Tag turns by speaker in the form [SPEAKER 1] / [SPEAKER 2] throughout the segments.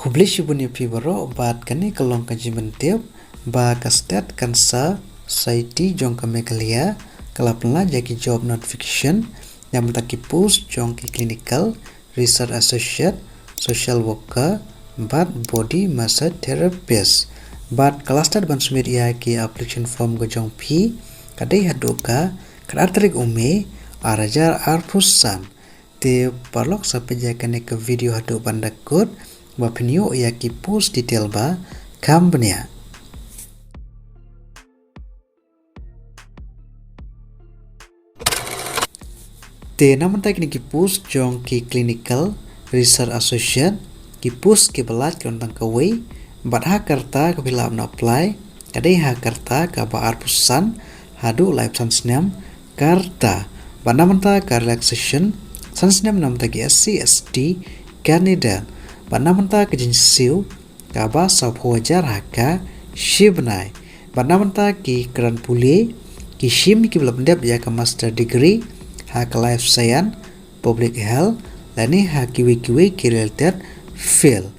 [SPEAKER 1] Kublish bunyi pibaro bat kani kalong kajimentip ba kastet kansa society jong kamekalia kalapla jaki job notification yang taki post jong ki clinical research associate social worker bat body massage therapist bat cluster ban sumir ia ki application form go jong pi kadai hadoka karatrik ume arajar arpusan te parlok sampai jakane ke video hadu bandakut ba pinyo ia ki post detail ba kambnya te namun tak ni ki post jong ki clinical research associate ki post ki belat ki tentang kawai bat ha karta ke bila na apply kadai ha karta ka ba arpusan hadu live sansnem karta ba namun ta ka relaxation sansnem nam ta ki SC/ST Canada ba namun ta ke jinsiu ka ba sab hojar haka shibnai ba namun ta ki kran puli ki shim ki belum dep ya ka master degree hak life science public health lani hak kiwi ki related field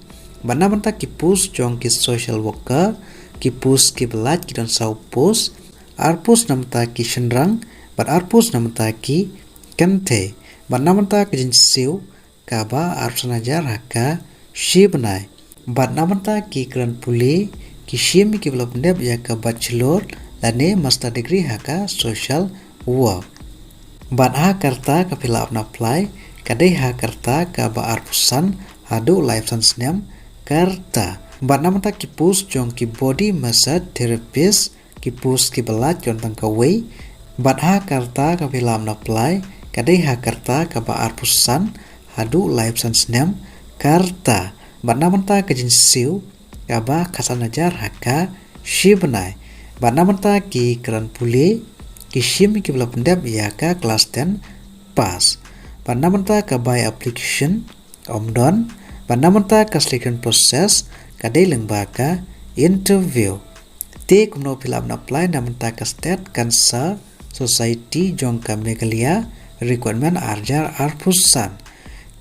[SPEAKER 1] ba namun ta ki pus jong ki social worker ki pus ki belat ki don sau pus arpus nam ta ki shenrang ba arpus nam ta ki kante ba namun ta ki jinsiu ka ba arpsanajar haka shibnai bat namanta ki kran puli ki shim ki belum dep ya ka bachelor lane master degree haka social work bat ha karta ka fill up na apply kadai ha karta ka ba arpusan hadu life science nem karta bat namanta ki pus jong ki body massage therapist ki pus ki belat jon tang ka wei bat ha karta ka fill up na apply kadai ha karta ka ba arpusan hadu life science nem karta bat namanta ke jinsiu kaba kasanajar haka shibnai bat namanta ki kran puli ki shim ki bela pendap ya ka kelas 10 pas bat namanta ka by application omdon bat namanta ka selection process kadai lengba ka interview te kumno filam na apply namanta ka state kansa society jong ka megalia requirement arjar arpusan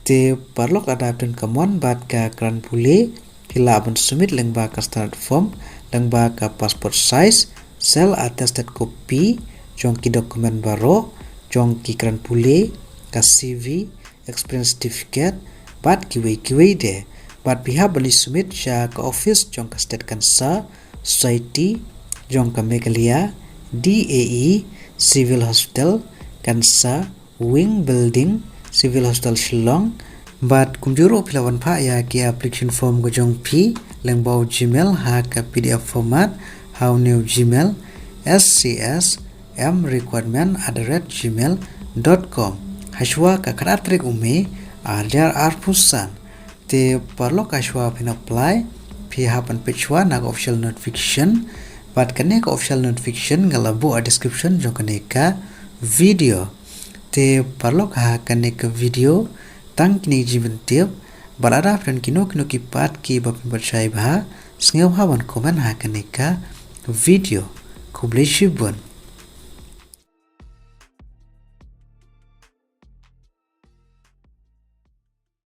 [SPEAKER 1] te parlok adapun kamon bat ka kran puli hilabun sumit lengba ka standard form lengba ka passport size sel attested copy jong ki dokumen baro jong ki kran puli ka CV experience certificate bat kiwe de bat pihak beli sumit sya ka office jong ka state kansa society jong ka megalia DAE civil hospital kansa wing building civil hospital Shillong bat kumjuro pilawan pa ya ki application form go jong pi lengbau Gmail ha ka PDF format how new Gmail scs m requirement@gmail.com hashwa ka karatrik ume arjar arpusan te parlo kashwa pin apply pi hapan pechwa na official notification bat kane ka official notification ngalabu a description jong kane ka video te parlok ha kane ke video tang kini jiben tiap barada friend kino ki pat ki bapin percaya bah sngeu hawan komen ha kane ka video kubleshibun